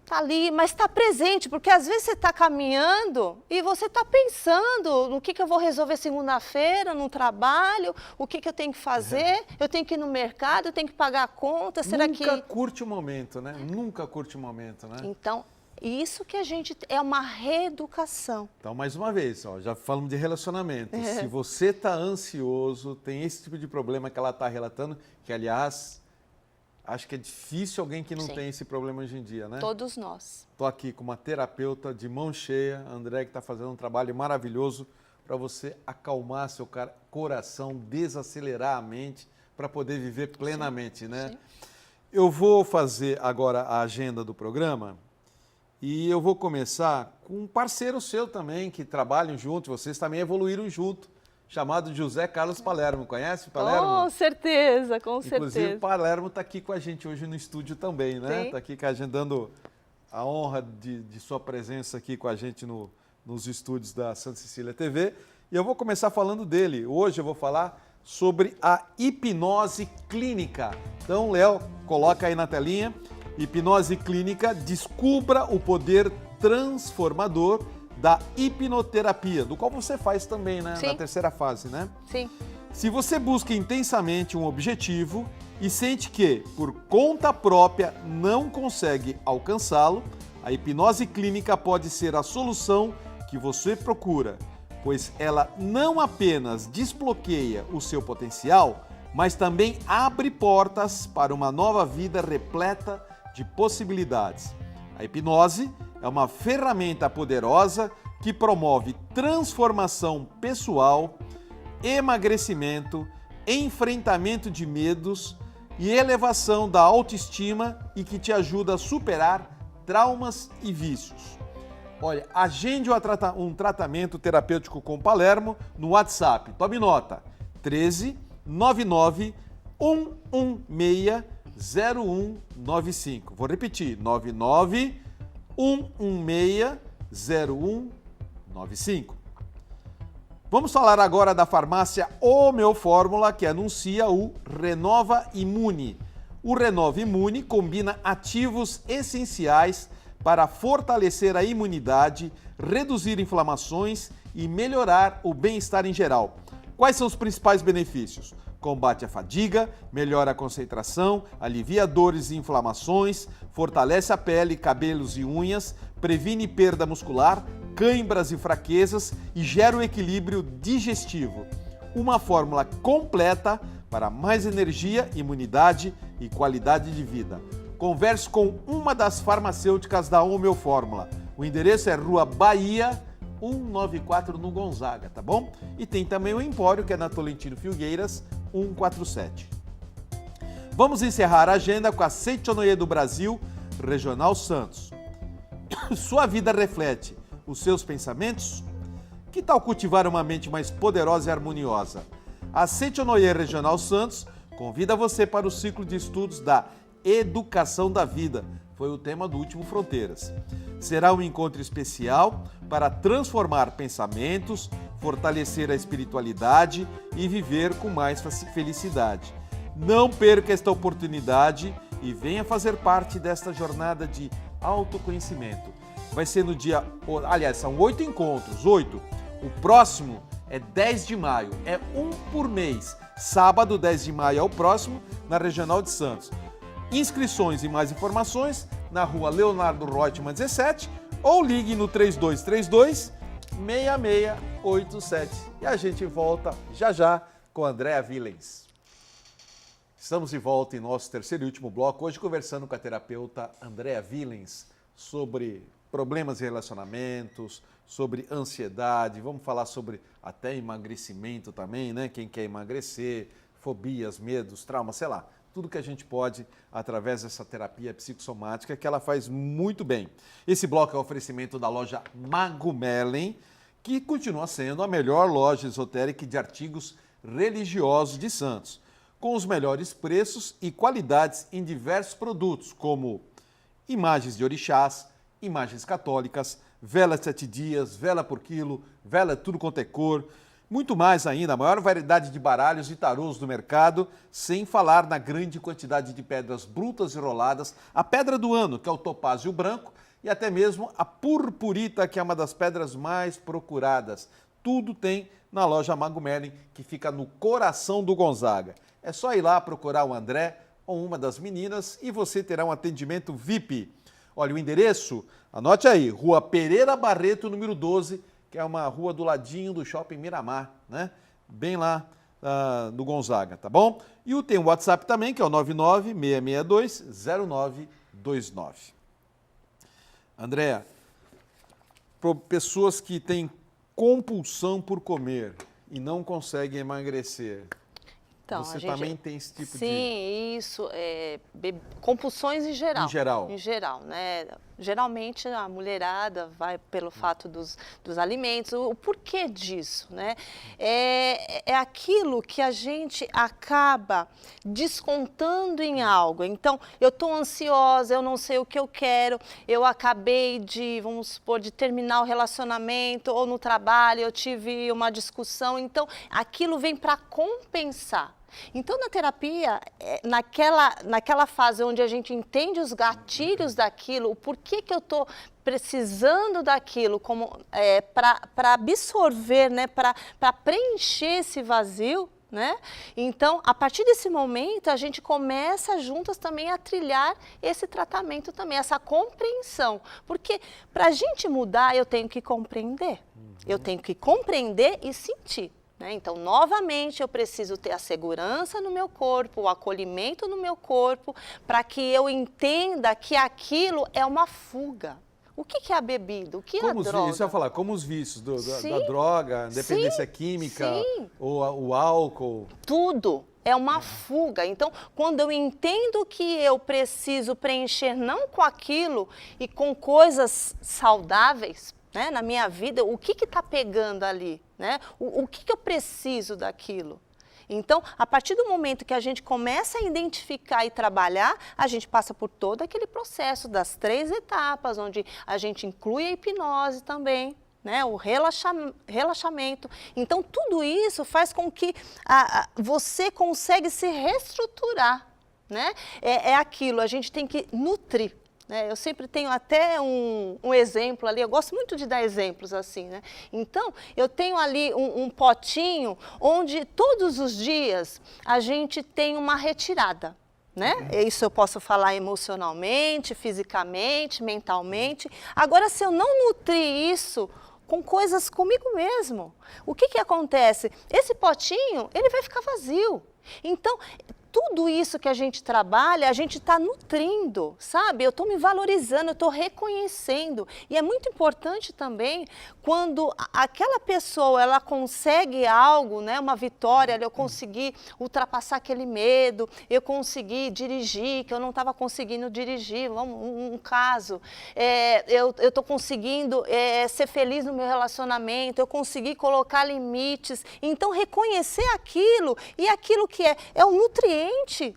Está ali, mas está presente, porque às vezes você está caminhando e você está pensando no que eu vou resolver segunda-feira, no trabalho, o que eu tenho que fazer, eu tenho que ir no mercado, eu tenho que pagar a conta, será que... Nunca curte o momento, né? Nunca curte o momento, né? Então... Isso que a gente... É uma reeducação. Então, mais uma vez, ó, já falamos de relacionamento. Se você está ansioso, tem esse tipo de problema que ela está relatando, que, aliás, acho que é difícil alguém que não tem esse problema hoje em dia, né? Todos nós. Estou aqui com uma terapeuta de mão cheia, a André, que está fazendo um trabalho maravilhoso para você acalmar seu coração, desacelerar a mente, para poder viver plenamente, né? Sim. Eu vou fazer agora a agenda do programa. E eu vou começar com um parceiro seu também, que trabalham junto, vocês também evoluíram junto, chamado José Carlos Palermo. Conhece o Palermo? Com certeza, com certeza. Inclusive, o Palermo está aqui com a gente hoje no estúdio também, né? Está aqui agendando a honra de sua presença aqui com a gente nos estúdios da Santa Cecília TV. E eu vou começar falando dele. Hoje eu vou falar sobre a hipnose clínica. Então, Léo, coloca aí na telinha. Hipnose clínica, descubra o poder transformador da hipnoterapia, do qual você faz também, né? Na terceira fase, né? Sim. Se você busca intensamente um objetivo e sente que, por conta própria, não consegue alcançá-lo, a hipnose clínica pode ser a solução que você procura. pois ela não apenas desbloqueia o seu potencial, mas também abre portas para uma nova vida repleta de possibilidades. A hipnose é uma ferramenta poderosa que promove transformação pessoal, emagrecimento, enfrentamento de medos e elevação da autoestima e que te ajuda a superar traumas e vícios. Olha, agende um tratamento terapêutico com Palermo no WhatsApp. Tome nota, 13 99 116 0195. Vou repetir, 99 116 0195. Vamos falar agora da farmácia Homeofórmula, que anuncia o Renova Imune. O Renova Imune combina ativos essenciais para fortalecer a imunidade, reduzir inflamações e melhorar o bem-estar em geral. Quais são os principais benefícios? Combate a fadiga, melhora a concentração, alivia dores e inflamações, fortalece a pele, cabelos e unhas, previne perda muscular, cãibras e fraquezas e gera o equilíbrio digestivo. Uma fórmula completa para mais energia, imunidade e qualidade de vida. Converse com uma das farmacêuticas da Homeofórmula. O endereço é Rua Bahia, 194 no Gonzaga, tá bom? E tem também o Empório, que é na Tolentino Filgueiras, 147. Vamos encerrar a agenda com a Seitonoye do Brasil, Regional Santos. Sua vida reflete os seus pensamentos? Que tal cultivar uma mente mais poderosa e harmoniosa? A Seitonoye Regional Santos convida você para o ciclo de estudos da Educação da Vida. Foi o tema do último Fronteiras. Será um encontro especial para transformar pensamentos, fortalecer a espiritualidade e viver com mais felicidade. Não perca esta oportunidade e venha fazer parte desta jornada de autoconhecimento. Vai ser no dia... Aliás, são 8 encontros, 8. O próximo é 10 de maio, é um por mês. Sábado, 10 de maio é o próximo, na Regional de Santos. Inscrições e mais informações na Rua Leonardo Reutemann 17 ou ligue no 3232-6687. E a gente volta já com a Andréa Villens. Estamos de volta em nosso terceiro e último bloco, hoje conversando com a terapeuta Andréa Villens sobre problemas de relacionamentos, sobre ansiedade, vamos falar sobre até emagrecimento também, né? Quem quer emagrecer, fobias, medos, traumas, sei lá. Tudo que a gente pode através dessa terapia psicossomática que ela faz muito bem. Esse bloco é o oferecimento da loja Magumellen, que continua sendo a melhor loja esotérica de artigos religiosos de Santos, com os melhores preços e qualidades em diversos produtos, como imagens de orixás, imagens católicas, vela 7 dias, vela por quilo, vela tudo quanto é cor, muito mais ainda, a maior variedade de baralhos e tarôs do mercado, sem falar na grande quantidade de pedras brutas e roladas, a pedra do ano, que é o topázio branco, e até mesmo a purpurita, que é uma das pedras mais procuradas. Tudo tem na loja Magumellen, que fica no coração do Gonzaga. É só ir lá procurar o André ou uma das meninas e você terá um atendimento VIP. Olha, o endereço, anote aí, Rua Pereira Barreto, número 12, que é uma rua do ladinho do Shopping Miramar, né? Bem lá no Gonzaga, tá bom? E tem o WhatsApp também, que é o 996620929. Andréa, pessoas que têm compulsão por comer e não conseguem emagrecer, então, você também tem esse tipo de... Sim, isso. Compulsões em geral. Em geral. Em geral, né? Geralmente a mulherada vai pelo fato dos alimentos. O porquê disso, né? É aquilo que a gente acaba descontando em algo. Então, eu estou ansiosa, eu não sei o que eu quero, eu acabei de, vamos supor, de terminar o relacionamento ou no trabalho, eu tive uma discussão. Então, aquilo vem para compensar. Então, na terapia, naquela fase onde a gente entende os gatilhos daquilo, o porquê que eu estou precisando daquilo para absorver, né, para preencher esse vazio, né? Então, a partir desse momento, a gente começa juntas também a trilhar esse tratamento também, essa compreensão. Porque para a gente mudar, eu tenho que compreender. Eu tenho que compreender e sentir. Né? Então, novamente, eu preciso ter a segurança no meu corpo, o acolhimento no meu corpo, para que eu entenda que aquilo é uma fuga. O que é a bebida? O que é a droga? Isso eu ia falar, como os vícios da droga, dependência química, ou o álcool. Tudo é uma fuga. Então, quando eu entendo que eu preciso preencher não com aquilo e com coisas saudáveis, né, na minha vida, o que está pegando ali? Né? O que eu preciso daquilo? Então, a partir do momento que a gente começa a identificar e trabalhar, a gente passa por todo aquele processo das 3 etapas, onde a gente inclui a hipnose também, né, o relaxamento. Então, tudo isso faz com que você consegue se reestruturar. Né? É aquilo, a gente tem que nutrir. Eu sempre tenho até um exemplo ali, eu gosto muito de dar exemplos assim, né? Então, eu tenho ali um potinho onde todos os dias a gente tem uma retirada, né? Isso eu posso falar emocionalmente, fisicamente, mentalmente. Agora, se eu não nutrir isso com coisas comigo mesmo, o que acontece? Esse potinho, ele vai ficar vazio. Então, tudo isso que a gente trabalha, a gente está nutrindo, sabe? Eu estou me valorizando, eu estou reconhecendo. E é muito importante também quando aquela pessoa, ela consegue algo, né? Uma vitória, eu consegui ultrapassar aquele medo, eu consegui dirigir, que eu não estava conseguindo dirigir, um caso. Eu estou conseguindo ser feliz no meu relacionamento, eu consegui colocar limites. Então, reconhecer aquilo e aquilo que é o nutriente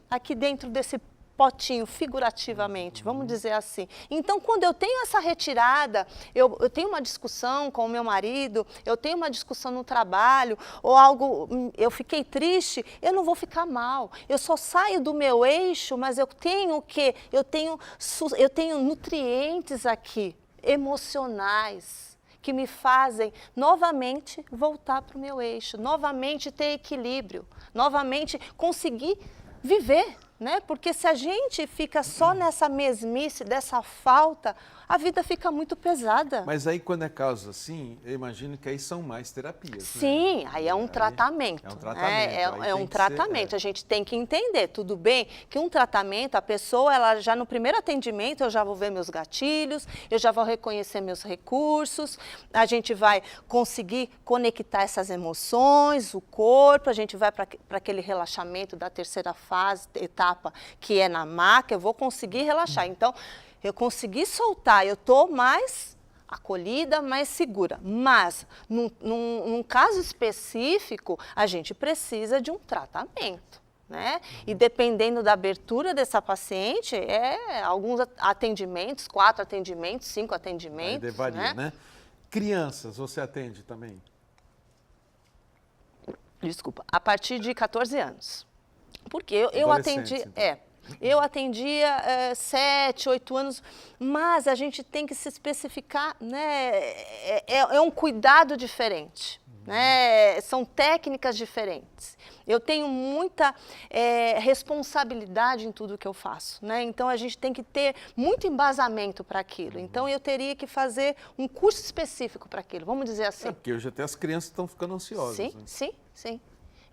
aqui dentro desse potinho, figurativamente, vamos dizer assim. Então, quando eu tenho essa retirada, eu tenho uma discussão com o meu marido, eu tenho uma discussão no trabalho, ou algo, eu fiquei triste, eu não vou ficar mal. Eu só saio do meu eixo, mas eu tenho o quê? Eu tenho nutrientes aqui, emocionais, que me fazem novamente voltar para o meu eixo, novamente ter equilíbrio, novamente conseguir viver, né? Porque se a gente fica só nessa mesmice, dessa falta, a vida fica muito pesada. Mas aí quando é caso assim, eu imagino que aí são mais terapias. Sim, né? aí é um tratamento. É um tratamento. É um tratamento. A gente tem que entender, tudo bem, que um tratamento, a pessoa, ela já no primeiro atendimento, eu já vou ver meus gatilhos, eu já vou reconhecer meus recursos, a gente vai conseguir conectar essas emoções, o corpo, a gente vai para aquele relaxamento da terceira fase, etapa, que é na maca, eu vou conseguir relaxar. Então, eu consegui soltar, eu estou mais acolhida, mais segura. Mas, num caso específico, a gente precisa de um tratamento. Né? E dependendo da abertura dessa paciente, alguns atendimentos, 4 atendimentos, 5 atendimentos. Aí varia, né? Crianças, você atende também? Desculpa, a partir de 14 anos. Porque eu atendi... Então. Eu atendia 7, 8 anos, mas a gente tem que se especificar, né? É um cuidado diferente, né? São técnicas diferentes. Eu tenho muita responsabilidade em tudo que eu faço, né? Então a gente tem que ter muito embasamento para aquilo. Então eu teria que fazer um curso específico para aquilo, vamos dizer assim. Porque hoje até as crianças estão ficando ansiosas. Sim, né? sim.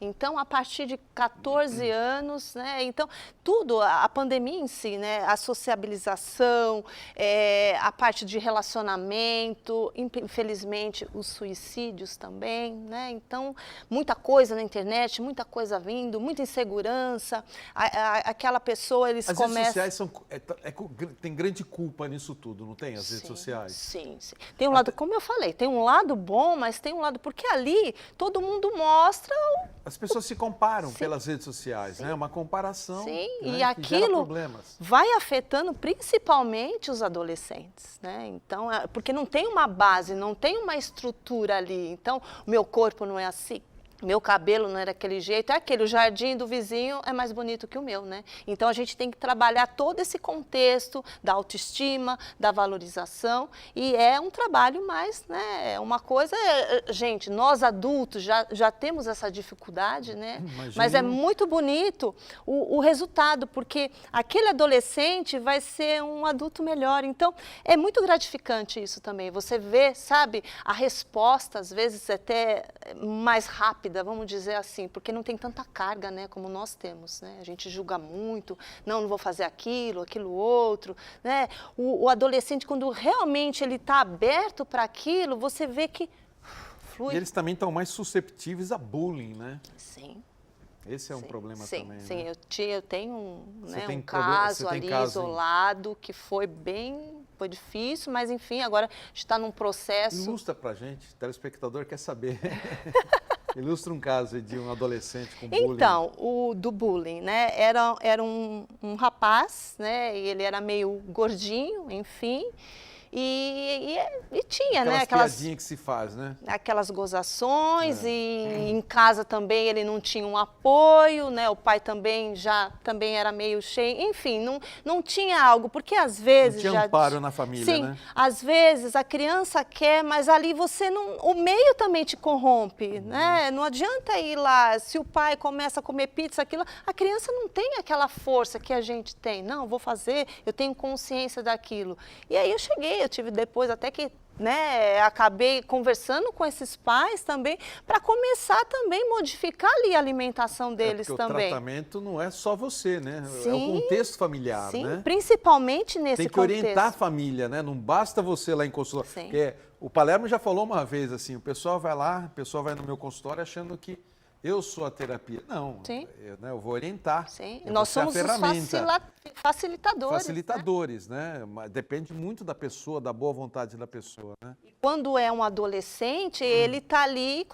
Então, a partir de 14 anos, né? Então, tudo, a pandemia em si, né? A sociabilização, a parte de relacionamento, infelizmente, os suicídios também, né? Então, muita coisa na internet, muita coisa vindo, muita insegurança. Aquela pessoa, eles começam... As redes sociais tem grande culpa nisso tudo, não tem? As redes sociais? Sim. Tem um lado, como eu falei, tem um lado bom, mas tem um lado... Porque ali, todo mundo mostra... As pessoas se comparam pelas redes sociais, né? Uma comparação, Sim, né? E aquilo vai afetando principalmente os adolescentes, né? Então, porque não tem uma base, não tem uma estrutura ali. Então, o meu corpo não é assim, Meu cabelo não era daquele jeito, é aquele, o jardim do vizinho é mais bonito que o meu, né? Então a gente tem que trabalhar todo esse contexto da autoestima, da valorização, e é um trabalho mais, né? Uma coisa, gente, nós adultos já temos essa dificuldade, né? Imagino. Mas é muito bonito o resultado, porque aquele adolescente vai ser um adulto melhor. Então é muito gratificante isso também. Você vê, sabe, a resposta às vezes até mais rápida, vamos dizer assim, porque não tem tanta carga, né, como nós temos, né? A gente julga muito, não vou fazer aquilo outro, né? O adolescente, quando realmente ele está aberto para aquilo, você vê que flui. E eles também estão mais susceptíveis a bullying, né? Sim. Esse é um problema também, sim, né? eu tenho um caso ali caso isolado que foi difícil, mas enfim, agora a gente está num processo. Ilustra pra gente, o telespectador quer saber. Ilustra um caso de um adolescente com bullying. Então, o do bullying, né? Era um rapaz, né? E ele era meio gordinho, enfim. E tinha, né? Aquelas piadinhas que se faz, né? Aquelas gozações, e em casa também ele não tinha um apoio, né? O pai também era meio cheio, enfim, não tinha algo, porque às vezes... Não tinha amparo na família, sim, né? Às vezes a criança quer, mas ali você não... O meio também te corrompe, né? Não adianta ir lá, se o pai começa a comer pizza, aquilo, a criança não tem aquela força que a gente tem. Não, vou fazer, eu tenho consciência daquilo. E aí eu tive depois até que, né, acabei conversando com esses pais também, para começar também a modificar ali a alimentação deles também. O tratamento não é só você, né? Sim, é o contexto familiar, sim, né? Principalmente nesse tem que contexto. orientar a família, né? Não basta você lá em consultório. Sim. Porque o Palermo já falou uma vez assim, o pessoal vai lá, o pessoal vai no meu consultório achando que eu sou a terapia. Não, eu vou orientar. Sim, nós somos os facilitadores. Facilitadores, né? Depende muito da pessoa, da boa vontade da pessoa, né? Quando é um adolescente, ele está ali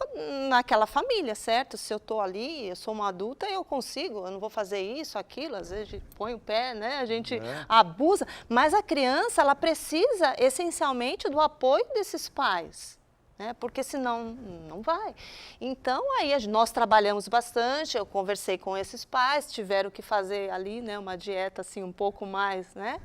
naquela família, certo? Se eu estou ali, eu sou uma adulta, eu consigo, eu não vou fazer isso, aquilo, às vezes a gente põe o pé, né? A gente abusa, mas a criança, ela precisa essencialmente do apoio desses pais. Né? Porque senão não vai. Então, aí nós trabalhamos bastante, eu conversei com esses pais, tiveram que fazer ali, né, uma dieta assim, um pouco mais, né,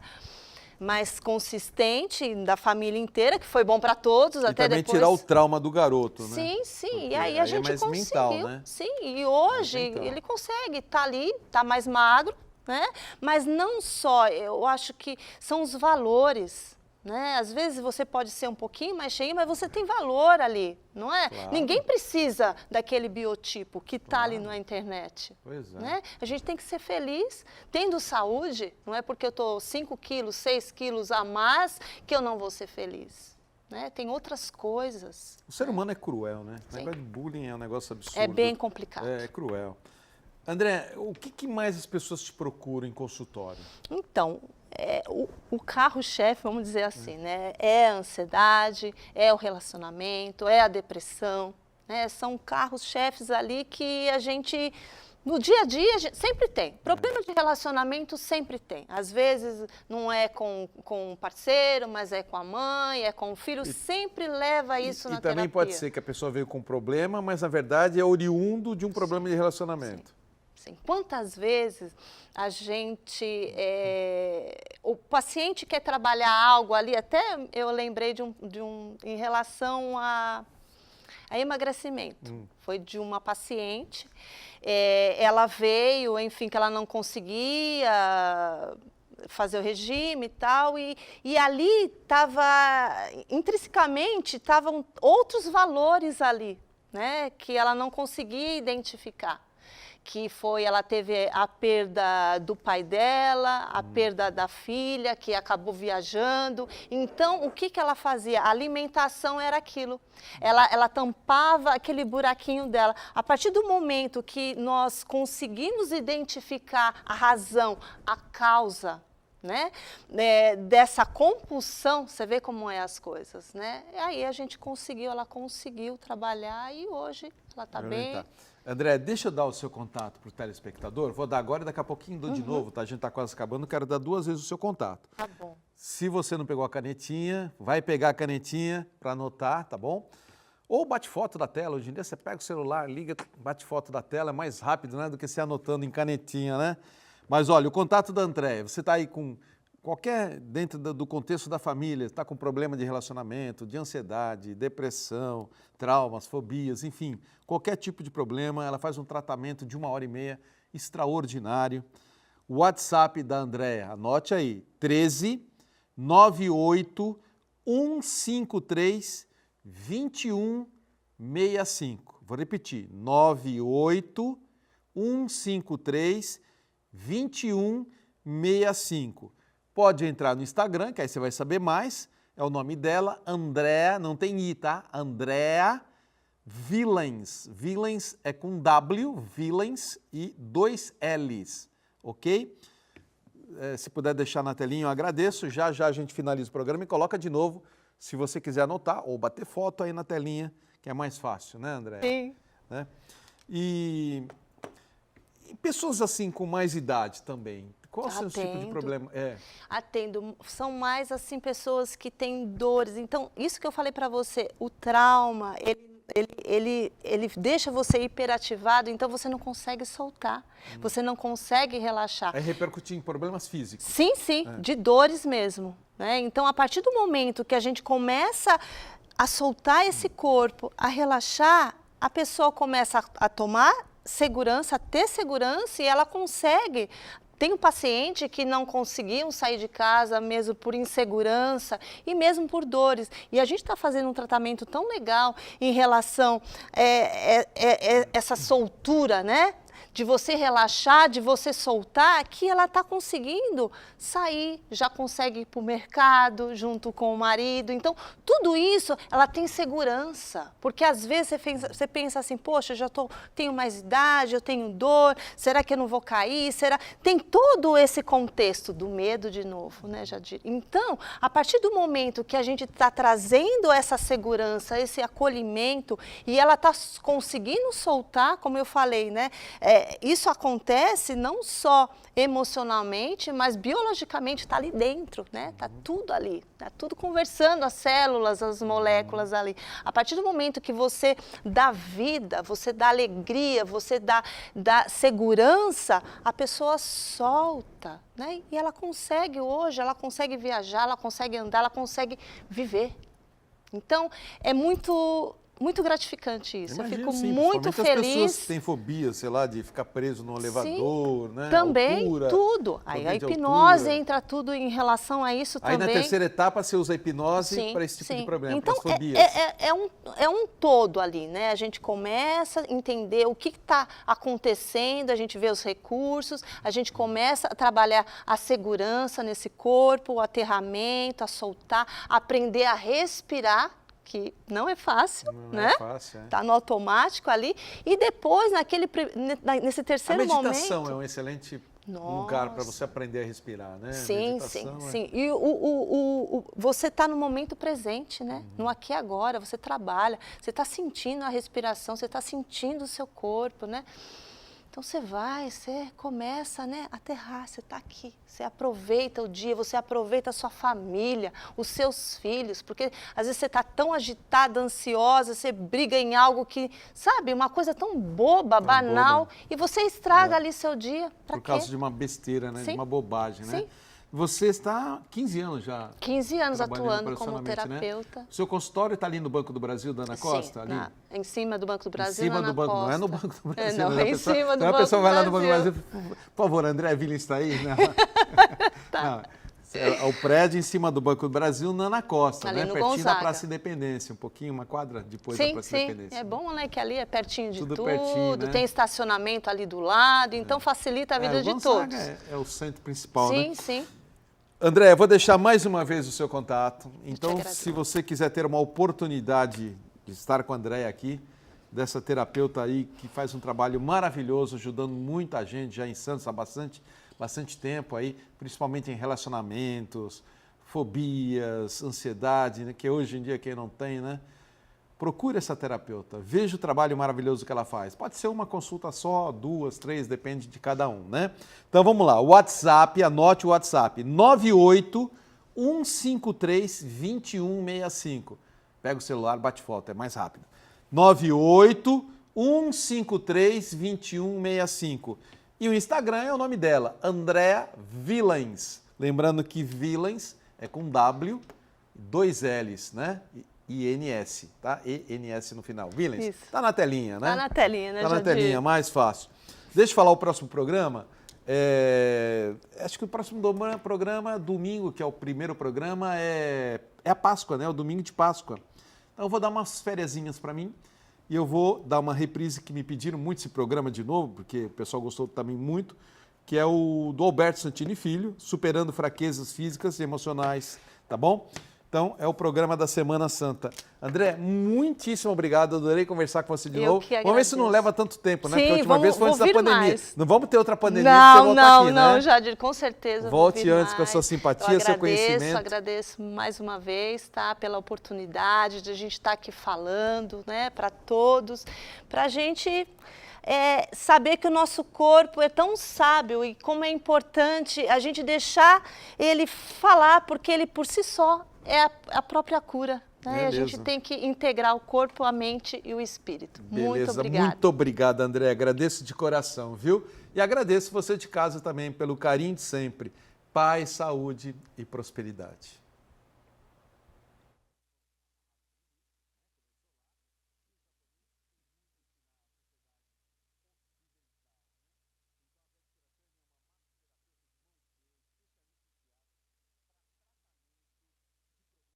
mais consistente da família inteira, que foi bom para todos. E até também depois... tirar o trauma do garoto, né? Sim, sim, porque e aí a gente conseguiu. Mental, né? Sim, e hoje ele consegue, está ali, está mais magro, né? Mas não só, eu acho que são os valores. Né? Às vezes você pode ser um pouquinho mais cheio, mas você tem valor ali, não é? Claro. Ninguém precisa daquele biotipo que está ali na internet. Pois é. Né? A gente tem que ser feliz, tendo saúde, não é porque eu estou 5 quilos, 6 quilos a mais que eu não vou ser feliz. Né? Tem outras coisas. O ser humano é cruel, né? O negócio de bullying é um negócio absurdo. É bem complicado. É cruel. André, o que mais as pessoas te procuram em consultório? Então, o carro-chefe, vamos dizer assim, né? É a ansiedade, é o relacionamento, é a depressão, né? São carros-chefes ali que a gente, no dia a dia, sempre tem. Problema de relacionamento sempre tem. Às vezes não é com o parceiro, mas é com a mãe, é com o filho, sempre leva isso na terapia. E também pode ser que a pessoa veio com um problema, mas na verdade é oriundo de um problema de relacionamento. Sim. Quantas vezes a gente, o paciente quer trabalhar algo ali, até eu lembrei em relação a emagrecimento. Foi de uma paciente, ela veio, enfim, que ela não conseguia fazer o regime e tal, e ali estava, intrinsecamente, estavam outros valores ali, né, que ela não conseguia identificar. Que foi, ela teve a perda do pai dela, a perda da filha, que acabou viajando. Então, o que ela fazia? A alimentação era aquilo. Ela tampava aquele buraquinho dela. A partir do momento que nós conseguimos identificar a razão, a causa, né, dessa compulsão, você vê como é as coisas, né? E aí ela conseguiu trabalhar e hoje ela está bem. André, deixa eu dar o seu contato para o telespectador. Vou dar agora e daqui a pouquinho dou de novo, tá? A gente está quase acabando, quero dar 2 vezes o seu contato. Tá bom. Se você não pegou a canetinha, vai pegar a canetinha para anotar, tá bom? Ou bate foto da tela. Hoje em dia você pega o celular, liga, bate foto da tela, é mais rápido, né, do que você anotando em canetinha, né? Mas olha, o contato da Andréia, você está aí com qualquer, dentro do contexto da família, está com problema de relacionamento, de ansiedade, depressão, traumas, fobias, enfim, qualquer tipo de problema, ela faz um tratamento de 1h30 extraordinário. O WhatsApp da Andréia, anote aí, 13 98 153 2165. Vou repetir, 98 153 2165. Pode entrar no Instagram, que aí você vai saber mais. É o nome dela, Andréia, não tem I, tá? Andréia Villens. Villens é com W, Villens e 2 L's, ok? Se puder deixar na telinha, eu agradeço. Já já a gente finaliza o programa e coloca de novo, se você quiser anotar ou bater foto aí na telinha, que é mais fácil, né, Andréia? Sim. Né? E pessoas assim com mais idade também, qual o seu tipo de problema? Atendo. São mais assim pessoas que têm dores. Então, isso que eu falei para você, o trauma, ele deixa você hiperativado, então você não consegue soltar, você não consegue relaxar. É repercutir em problemas físicos. Sim, sim, de dores mesmo. Né? Então, a partir do momento que a gente começa a soltar esse corpo, a relaxar, a pessoa começa a tomar segurança, a ter segurança e ela consegue. Tem um paciente que não conseguiam sair de casa mesmo por insegurança e mesmo por dores. E a gente está fazendo um tratamento tão legal em relação a essa soltura, né? De você relaxar, de você soltar, que ela está conseguindo sair, já consegue ir para o mercado junto com o marido. Então, tudo isso, ela tem segurança. Porque às vezes você pensa assim, poxa, tenho mais idade, eu tenho dor, será que eu não vou cair? Tem todo esse contexto do medo de novo, né, Jadir? Então, a partir do momento que a gente está trazendo essa segurança, esse acolhimento, e ela está conseguindo soltar, como eu falei, né? Isso acontece não só emocionalmente, mas biologicamente está ali dentro, né? Está tudo ali, está tudo conversando, as células, as moléculas ali. A partir do momento que você dá vida, você dá alegria, você dá segurança, a pessoa solta, né? E ela consegue hoje, ela consegue viajar, ela consegue andar, ela consegue viver. Então, é muito gratificante isso. Imagino, eu fico sim, muito feliz. As pessoas que têm fobia, sei lá, de ficar preso no elevador, sim, né? também, altura, tudo. Aí a hipnose entra tudo em relação a isso aí também. Aí na terceira etapa você usa a hipnose para esse tipo de problema, então, para as fobias. É um todo ali, né? A gente começa a entender o que está acontecendo, a gente vê os recursos, a gente começa a trabalhar a segurança nesse corpo, o aterramento, a soltar, aprender a respirar, que não é fácil, não né? É fácil, Tá no automático ali. E depois, nesse terceiro momento... A meditação é um excelente lugar para você aprender a respirar, né? Sim. E você está no momento presente, né? No aqui e agora, você trabalha, você está sentindo a respiração, você está sentindo o seu corpo, né? Então você começa, né, a aterrar, você está aqui, você aproveita o dia, você aproveita a sua família, os seus filhos, porque às vezes você está tão agitada, ansiosa, você briga em algo que, sabe, uma coisa tão boba, banal, e você estraga ali seu dia. Por causa de uma besteira, né, de uma bobagem, né? Sim. Você está há 15 anos já 15 anos atuando como terapeuta. Né? O seu consultório está ali no Banco do Brasil, Dana Costa? Sim, ali? Em cima do Banco do Brasil, em cima do banco, não é no Banco do Brasil. Não, é em cima do Banco do Brasil. A pessoa vai lá no Banco do Brasil, por favor, André Villens está aí? Não. Tá. Não, o prédio em cima do Banco do Brasil, Nana Costa, ali né? No pertinho Gonzaga. da Praça Independência, um pouquinho, uma quadra depois da Praça Independência. É bom, né, que ali é pertinho de tudo, pertinho, né? Tem estacionamento ali do lado, então facilita a vida de todos. É o centro principal, né? Sim. André, eu vou deixar mais uma vez o seu contato. Então, se você quiser ter uma oportunidade de estar com a Andréia aqui, dessa terapeuta aí que faz um trabalho maravilhoso, ajudando muita gente já em Santos há bastante tempo aí, principalmente em relacionamentos, fobias, ansiedade, né, que hoje em dia quem não tem, né? Procure essa terapeuta, veja o trabalho maravilhoso que ela faz. Pode ser uma consulta só, 2, 3, depende de cada um, né? Então vamos lá, WhatsApp, anote o WhatsApp, 98 153 2165. Pega o celular, bate foto, é mais rápido. 98-153-2165. E o Instagram é o nome dela, Andrea Villens. Lembrando que Villens é com W, 2 L's, né? E NS, tá? ENS no final. Villens. Isso. Tá na telinha, né? Tá na telinha, né, Tá na Jadir? telinha, mais fácil. Deixa eu falar o próximo programa. Acho que o próximo programa, domingo, que é o primeiro programa, é a Páscoa, né? O domingo de Páscoa. Então eu vou dar umas fériasinhas para mim e eu vou dar uma reprise que me pediram muito esse programa de novo, porque o pessoal gostou também muito, que é o do Alberto Santini Filho, Superando Fraquezas Físicas e Emocionais, tá bom? Então, é o programa da Semana Santa. André, muitíssimo obrigado, adorei conversar com você de novo. Vamos ver se não leva tanto tempo, né? Sim, porque a última vez foi antes da pandemia. Mais. Não vamos ter outra pandemia pra você voltar aqui, né? Jadir, com certeza. Volte antes com a sua simpatia, seu conhecimento. Agradeço mais uma vez, tá? Pela oportunidade de a gente estar aqui falando, né? Para todos, para a gente... saber que o nosso corpo é tão sábio e como é importante a gente deixar ele falar, porque ele por si só é a própria cura. Né? A gente tem que integrar o corpo, a mente e o espírito. Beleza. Muito obrigada. Muito obrigado, André. Agradeço de coração, viu? E agradeço você de casa também pelo carinho de sempre. Paz, saúde e prosperidade.